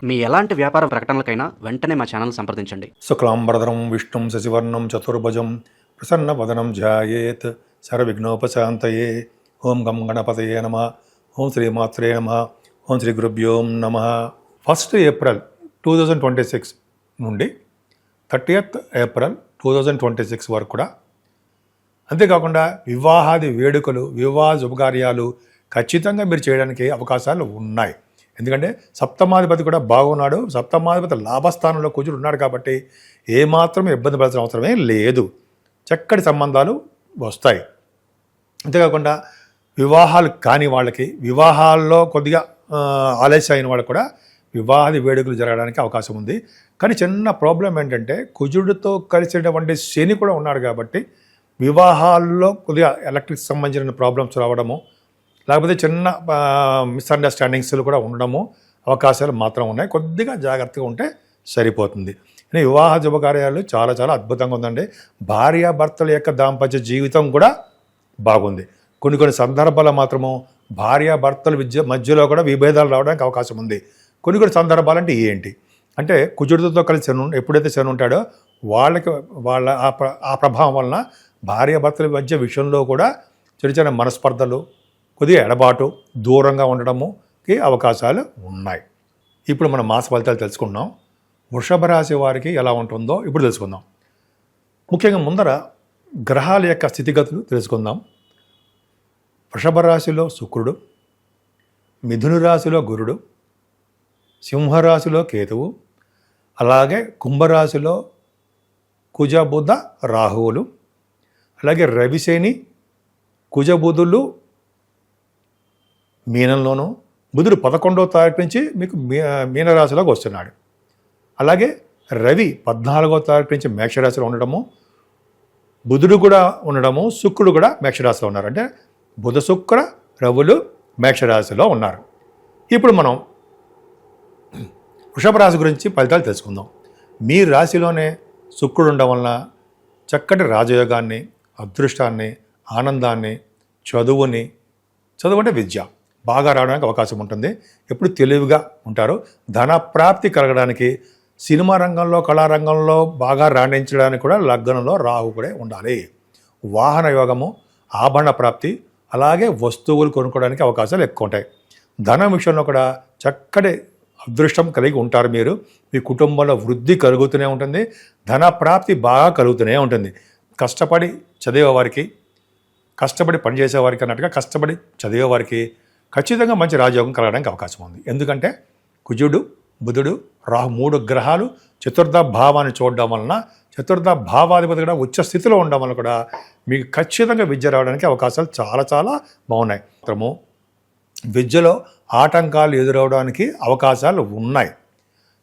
మీ ఎలాంటి వ్యాపార ప్రకటనలకైనా వెంటనే మా ఛానల్ సంప్రదించండి. శుక్లాంబరధరం విష్ణుం శశివర్ణం చతుర్భుజం ప్రసన్నవదనం ధ్యాయేత్ సర్వవిఘ్నోపశాంతయే. ఓం గం గణపతయే నమః. ఓం శ్రీమాత్రే నమః. ఓం శ్రీ గురుభ్యో నమః. 1 ఏప్రిల్ 2026 నుండి 30th ఏప్రిల్ 2026 వరకు కూడా, అంతేకాకుండా వివాహాది వేడుకలు, వివాహ శుభకార్యాలు ఖచ్చితంగా మీరు చేయడానికి అవకాశాలు ఉన్నాయి. ఎందుకంటే సప్తమాధిపతి కూడా బాగున్నాడు. సప్తమాధిపతి లాభస్థానంలో కుజుడు ఉన్నాడు కాబట్టి ఏమాత్రం ఇబ్బంది పడాల్సిన అవసరమే లేదు. చక్కటి సంబంధాలు వస్తాయి. అంతేకాకుండా వివాహాలు కాని వాళ్ళకి, వివాహాల్లో కొద్దిగా ఆలస్యం అయిన వాళ్ళకి కూడా వివాహాది వేడుకలు జరగడానికి అవకాశం ఉంది. కానీ చిన్న ప్రాబ్లం ఏంటంటే కుజుడితో కలిసినటువంటి శని కూడా ఉన్నాడు కాబట్టి వివాహాల్లో కొద్దిగా ఎలక్ట్రిక్ సంబంధించిన ప్రాబ్లమ్స్ రావడము, లేకపోతే చిన్న మిస్అండర్స్టాండింగ్స్లు కూడా ఉండడము అవకాశాలు మాత్రం ఉన్నాయి. కొద్దిగా జాగ్రత్తగా ఉంటే సరిపోతుంది. వివాహ శుభకార్యాలు చాలా చాలా అద్భుతంగా ఉందండి. భార్యాభర్తల యొక్క దాంపత్య జీవితం కూడా బాగుంది. కొన్ని సందర్భాల్లో మాత్రము భార్యాభర్తల మధ్యలో కూడా విభేదాలు రావడానికి అవకాశం ఉంది. కొన్ని సందర్భాలు అంటే ఏంటి అంటే, కుజుడితో కలిసి ఎప్పుడైతే శని ఉంటాడో వాళ్ళ ఆ ప్రభావం వలన భార్యాభర్తల మధ్య విషయంలో కూడా చిన్న చిన్న మనస్పర్ధలు, కొద్దిగా ఎడబాటు, దూరంగా ఉండడముకి అవకాశాలు ఉన్నాయి. ఇప్పుడు మనం మాస ఫలితాలు తెలుసుకుంటున్నాం. వృషభ రాశి వారికి ఎలా ఉంటుందో ఇప్పుడు తెలుసుకుందాం. ముఖ్యంగా ముందర గ్రహాల యొక్క స్థితిగతులు తెలుసుకుందాం. వృషభ రాశిలో శుక్రుడు, మిథున రాశిలో గురుడు, సింహరాశిలో కేతువు, అలాగే కుంభరాశిలో కుజ బుధ రాహువులు, అలాగే రవిశని కుజబుధులు మీనంలోనూ, బుధుడు 11వ తారీఖు నుంచి మీకు మీనరాశిలోకి వస్తున్నాడు. అలాగే రవి 14వ తారీఖు నుంచి మేషరాశిలో ఉండడము, బుధుడు కూడా ఉండడము, శుక్రుడు కూడా మేషరాశిలో ఉన్నారు. అంటే బుధ శుక్ర రవులు మేషరాశిలో ఉన్నారు. ఇప్పుడు మనం వృషభ రాశి గురించి ఫలితాలు తెలుసుకుందాం. మీ రాశిలోనే శుక్రుడు ఉండడం వలన చక్కటి రాజయోగాన్ని, అదృష్టాన్ని, ఆనందాన్ని, చదువు అంటే విద్య బాగా రావడానికి అవకాశం ఉంటుంది. ఎప్పుడు తెలివిగా ఉంటారు. ధన ప్రాప్తి కలగడానికి, సినిమా రంగంలో, కళారంగంలో బాగా రాణించడానికి కూడా లగ్నంలో రాహు కూడా ఉండాలి. వాహన యోగము, ఆభరణ ప్రాప్తి, అలాగే వస్తువులు కొనుక్కోవడానికి అవకాశాలు ఎక్కువ ఉంటాయి. ధనం విషయంలో కూడా చక్కటి అదృష్టం కలిగి ఉంటారు. మీరు మీ కుటుంబంలో వృద్ధి కలుగుతూనే ఉంటుంది. ధన ప్రాప్తి బాగా కలుగుతూనే ఉంటుంది. కష్టపడి చదివేవారికి, కష్టపడి పనిచేసేవారికి అన్నట్టుగా కష్టపడి చదివేవారికి ఖచ్చితంగా మంచి రాజయోగం కలగడానికి అవకాశం ఉంది. ఎందుకంటే కుజుడు, బుధుడు, రాహు 3 గ్రహాలు చతుర్థ భావాన్ని చూడడం వలన, చతుర్థ భావాధిపతి కూడా ఉచ్చ స్థితిలో ఉండడం వలన కూడా మీకు ఖచ్చితంగా విద్య రావడానికి అవకాశాలు చాలా చాలా బాగున్నాయి. మాత్రము విద్యలో ఆటంకాలు ఎదురవడానికి అవకాశాలు ఉన్నాయి.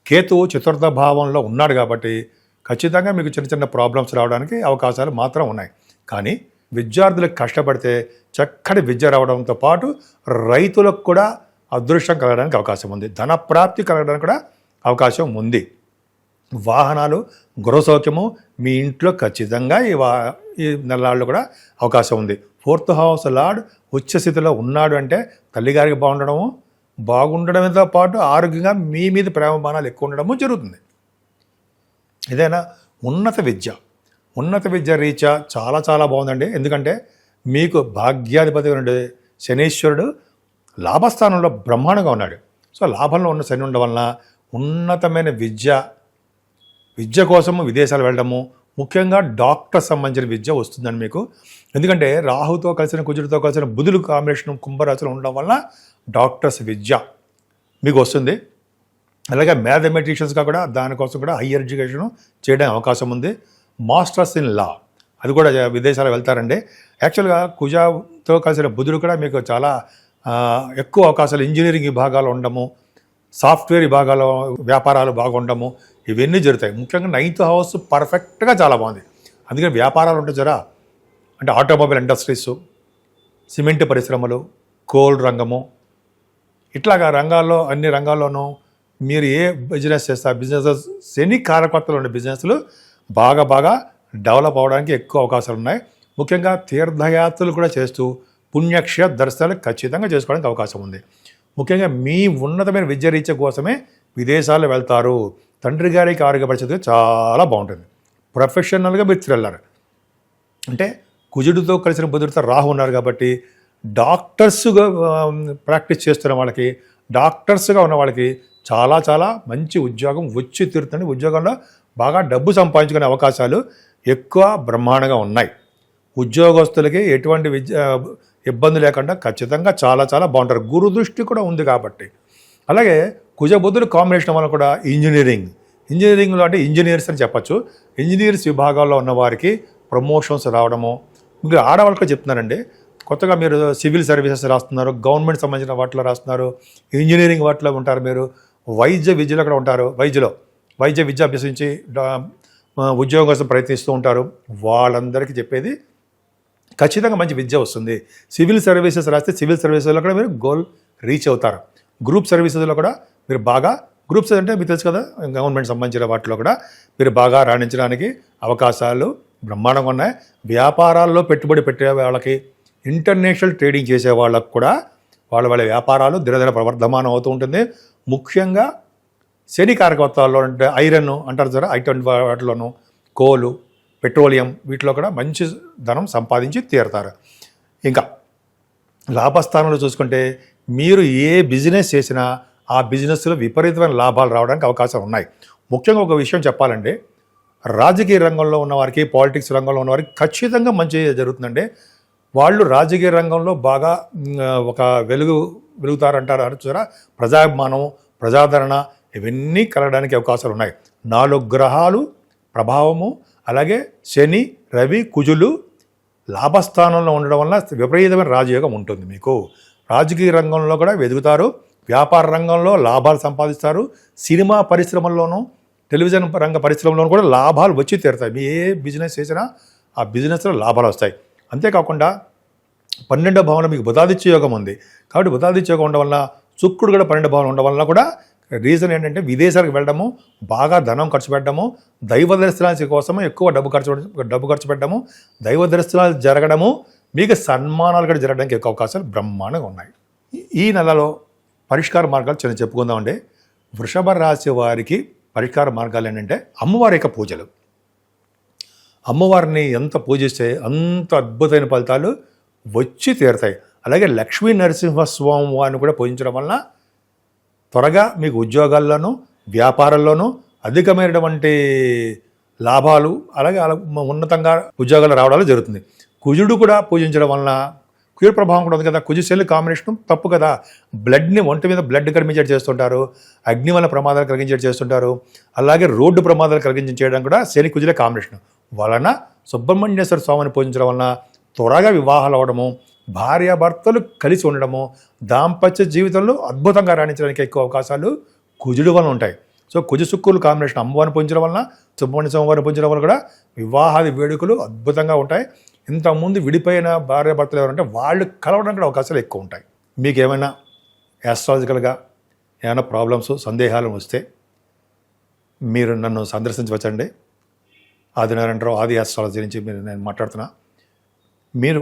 కేతువు చతుర్థ భావంలో ఉన్నాడు కాబట్టి ఖచ్చితంగా మీకు చిన్న చిన్న ప్రాబ్లమ్స్ రావడానికి అవకాశాలు మాత్రం ఉన్నాయి. కానీ విద్యార్థులకు కష్టపడితే చక్కటి విద్య రావడంతో పాటు రైతులకు కూడా అదృష్టం కలగడానికి అవకాశం ఉంది. ధన ప్రాప్తి కలగడానికి కూడా అవకాశం ఉంది. వాహనాలు, గృహ సౌఖ్యము మీ ఇంట్లో ఖచ్చితంగా ఈ నెలల్లో కూడా అవకాశం ఉంది. 4th హౌస్ లార్డ్ ఉచ్చస్థితిలో ఉన్నాడు అంటే తల్లిగారికి బాగుండడంతో పాటు ఆరోగ్యంగా మీ మీద ప్రేమబాణాలు ఎక్కువ ఉండడము జరుగుతుంది. ఏదైనా ఉన్నత విద్య రీత్యా చాలా చాలా బాగుందండి. ఎందుకంటే మీకు భాగ్యాధిపతి ఉండే శనీశ్వరుడు లాభస్థానంలో బ్రహ్మాండంగా ఉన్నాడు. సో లాభంలో ఉన్న శని ఉండడం వలన ఉన్నతమైన విద్య కోసము విదేశాలు వెళ్ళడము, ముఖ్యంగా డాక్టర్ సంబంధించిన విద్య వస్తుందని మీకు. ఎందుకంటే రాహుతో కలిసిన, కుజుడితో కలిసిన బుధుడు కాంబినేషన్ కుంభరాశిలో ఉండడం వలన డాక్టర్స్ విద్య మీకు వస్తుంది. అలాగే మ్యాథమెటిషియన్స్గా కూడా దానికోసం కూడా హయ్యర్ ఎడ్యుకేషన్ చేయడానికి అవకాశం ఉంది. మాస్టర్స్ ఇన్ లా అది కూడా విదేశాలు వెళ్తారండి. యాక్చువల్గా కుజతో కలిసిన బుధుడు కూడా మీకు చాలా ఎక్కువ అవకాశాలు ఇంజనీరింగ్ విభాగాలు ఉండడము, సాఫ్ట్వేర్ విభాగాలు వ్యాపారాలు బాగుండము, ఇవన్నీ జరుగుతాయి. ముఖ్యంగా 9th హౌస్ పర్ఫెక్ట్గా చాలా బాగుంది. అందుకని వ్యాపారాలు ఉంటాయి జరా, అంటే ఆటోమొబైల్ ఇండస్ట్రీసు, సిమెంట్ పరిశ్రమలు, కోల్ రంగము, ఇట్లాగా రంగాల్లో అన్ని రంగాల్లోనూ మీరు ఏ బిజినెస్ చేస్తారు, బిజినెస్ శని కారకత్వాలు ఉండే బిజినెస్లు బాగా డెవలప్ అవడానికి ఎక్కువ అవకాశాలు ఉన్నాయి. ముఖ్యంగా తీర్థయాత్రలు కూడా చేస్తూ పుణ్యక్షేత్ర దర్శనాలు ఖచ్చితంగా చేసుకోవడానికి అవకాశం ఉంది. ముఖ్యంగా మీ ఉన్నతమైన విద్య రీత్యా కోసమే విదేశాల్లో వెళ్తారు. తండ్రి గారికి ఆరోగ్య పరిస్థితి చాలా బాగుంటుంది. ప్రొఫెషనల్గా మీరు వెళ్ళారు అంటే కుజుడితో కలిసిన బుధుడితో రాహు ఉన్నారు కాబట్టి డాక్టర్స్గా ప్రాక్టీస్ చేస్తున్న వాళ్ళకి, డాక్టర్స్గా ఉన్న వాళ్ళకి చాలా చాలా మంచి ఉద్యోగం వచ్చి తీరుతుంది. ఉద్యోగంలో బాగా డబ్బు సంపాదించుకునే అవకాశాలు ఎక్కువ బ్రహ్మాండంగా ఉన్నాయి. ఉద్యోగస్తులకి ఎటువంటి ఇబ్బంది లేకుండా ఖచ్చితంగా చాలా చాలా బాగుంటారు. గురు దృష్టి కూడా ఉంది కాబట్టి. అలాగే కుజ బుధుడు కాంబినేషన్ వల్ల కూడా ఇంజనీరింగ్లో అంటే ఇంజనీర్స్ అని చెప్పచ్చు. ఇంజనీర్స్ విభాగాల్లో ఉన్న వారికి ప్రమోషన్స్ రావడము. ఇంకా ఆడవాళ్ళకి చెప్తున్నానండి, కొత్తగా మీరు సివిల్ సర్వీసెస్ రాస్తున్నారు, గవర్నమెంట్ సంబంధించిన వాటిలో రాస్తున్నారు, ఇంజనీరింగ్ వాటిలో ఉంటారు, మీరు వైద్య విద్యలో కూడా ఉంటారు, వైద్య విద్య అభ్యసించి ఉద్యోగం కోసం ప్రయత్నిస్తూ ఉంటారు. వాళ్ళందరికీ చెప్పేది ఖచ్చితంగా మంచి విద్య వస్తుంది. సివిల్ సర్వీసెస్ రాస్తే సివిల్ సర్వీసెస్లో కూడా మీరు గోల్ రీచ్ అవుతారు. గ్రూప్ సర్వీసెస్లో కూడా మీరు బాగా, గ్రూప్స్ అంటే మీకు తెలుసు కదా, గవర్నమెంట్ సంబంధించిన వాటిలో కూడా మీరు బాగా రాణించడానికి అవకాశాలు బ్రహ్మాండంగా ఉన్నాయి. వ్యాపారాల్లో పెట్టుబడి పెట్టే వాళ్ళకి, ఇంటర్నేషనల్ ట్రేడింగ్ చేసే వాళ్ళకు కూడా వాళ్ళ వ్యాపారాలు దినదిన ప్రవర్ధమానం అవుతూ ఉంటుంది. ముఖ్యంగా శని కారకత్వాల్లో అంటే ఐరన్ అంటారు సార్, ఐటన్ వాటిలోనూ కోలు, పెట్రోలియం వీటిలో కూడా మంచి ధనం సంపాదించి తీరుతారు. ఇంకా లాభస్థానంలో చూసుకుంటే మీరు ఏ బిజినెస్ చేసినా ఆ బిజినెస్లో విపరీతమైన లాభాలు రావడానికి అవకాశాలు ఉన్నాయి. ముఖ్యంగా ఒక విషయం చెప్పాలంటే, రాజకీయ రంగంలో ఉన్నవారికి, పాలిటిక్స్ రంగంలో ఉన్నవారికి ఖచ్చితంగా మంచి జరుగుతుందండి. వాళ్ళు రాజకీయ రంగంలో బాగా ఒక వెలుగుతారంటారు చూసారా. ప్రజాభిమానం, ప్రజాదరణ ఇవన్నీ కలగడానికి అవకాశాలు ఉన్నాయి. 4 గ్రహాలు ప్రభావము, అలాగే శని, రవి, కుజులు లాభస్థానంలో ఉండడం వల్ల విపరీతమైన రాజయోగం ఉంటుంది. మీకు రాజకీయ రంగంలో కూడా ఎదుగుతారు, వ్యాపార రంగంలో లాభాలు సంపాదిస్తారు, సినిమా పరిశ్రమల్లోనూ, టెలివిజన్ రంగ పరిశ్రమలోనూ కూడా లాభాలు వచ్చి తీరుతాయి. మీ ఏ బిజినెస్ చేసినా ఆ బిజినెస్లో లాభాలు వస్తాయి. అంతేకాకుండా 12వ భావంలో మీకు బుధాదిత్య యోగం ఉంది కాబట్టి బుధాదిత్య యోగం ఉండడం వల్ల, శుక్రుడు కూడా 12వ భావంలో ఉండడం వల్ల కూడా రీజన్ ఏంటంటే విదేశాలకు వెళ్ళడము, బాగా ధనం ఖర్చు పెట్టడము, దైవ దర్శనాల కోసము ఎక్కువ డబ్బు ఖర్చు పెట్టడము, దైవ దర్శనాలు జరగడము, మీకు సన్మానాలు కూడా జరగడానికి ఎక్కువ అవకాశాలు బ్రహ్మాండంగా ఉన్నాయి. ఈ నెలలో పరిష్కార మార్గాలు చిన్న చెప్పుకుందామండి. వృషభ రాశి వారికి పరిష్కార మార్గాలు ఏంటంటే అమ్మవారి యొక్క పూజలు. అమ్మవారిని ఎంత పూజిస్తే అంత అద్భుతమైన ఫలితాలు వచ్చి తీరుతాయి. అలాగే లక్ష్మీ నరసింహస్వామి వారిని కూడా పూజించడం వలన త్వరగా మీకు ఉద్యోగాల్లోనూ, వ్యాపారాల్లోనూ అధికమైనటువంటి లాభాలు, అలాగే ఉన్నతంగా ఉద్యోగాలు రావడాలు జరుగుతుంది. కుజుడు కూడా పూజించడం వలన, కుజుడు ప్రభావం కూడా ఉంది కదా, కుజు శని కాంబినేషన్ తప్పు కదా. బ్లడ్ని, ఒంటి మీద బ్లడ్ కరిగించేట్ చేస్తుంటారు, అగ్ని వల్ల ప్రమాదాలు కలిగించేట్ చేస్తుంటారు, అలాగే రోడ్డు ప్రమాదాలు కలిగించడం కూడా శని కుజుల కాంబినేషన్ వలన సుబ్రహ్మణ్యేశ్వర స్వామిని పూజించడం వలన త్వరగా వివాహాలు అవ్వడము, భార్యాభర్తలు కలిసి ఉండడము, దాంపత్య జీవితంలో అద్భుతంగా రాణించడానికి ఎక్కువ అవకాశాలు కుజుడు వలన ఉంటాయి. సో కుజ శుక్రులు కాంబినేషన్ అమ్మవారిని పూజించడం వలన, సుబ్రహ్మణ్య స్వామివారిని పూజించడం వల్ల కూడా వివాహాది వేడుకలు అద్భుతంగా ఉంటాయి. ఇంతకుముందు విడిపోయిన భార్యాభర్తలు ఎవరంటే వాళ్ళు కలవడానికి అవకాశాలు ఎక్కువ ఉంటాయి. మీకు ఏమైనా యాస్ట్రాలజికల్గా ఏమైనా ప్రాబ్లమ్స్, సందేహాలు వస్తే మీరు నన్ను సందర్శించవచ్చండి. ఆదినారాయణరావు ఆది యాస్ట్రాలజీ నుంచి నేను మాట్లాడుతున్నా. మీరు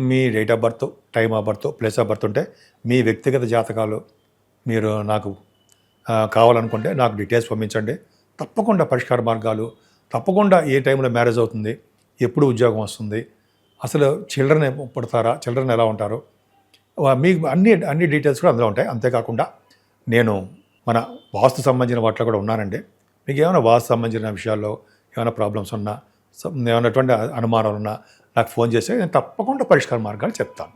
మీ date of birth, time of birth, place of birth ఉంటే మీ వ్యక్తిగత జాతకాలు మీరు నాకు కావాలనుకుంటే నాకు డీటెయిల్స్ పంపించండి. తప్పకుండా పరిష్కార మార్గాలు, తప్పకుండా ఏ టైంలో మ్యారేజ్ అవుతుంది, ఎప్పుడు ఉద్యోగం వస్తుంది, అసలు చిల్డ్రన్ పుడతారా, చిల్డ్రన్ ఎలా ఉంటారు, మీకు అన్ని డీటెయిల్స్ కూడా అందులో ఉంటాయి. అంతేకాకుండా నేను మన వాస్తు సంబంధించిన వాటిలో కూడా ఉన్నానండి. మీకు ఏమైనా వాస్తు సంబంధించిన విషయాల్లో ఏమైనా ప్రాబ్లమ్స్ ఉన్నా, ఏమైనటువంటి అనుమానాలు ఉన్నా నాకు ఫోన్ చేస్తే నేను తప్పకుండా పరిష్కార మార్గాలు చెప్తాను.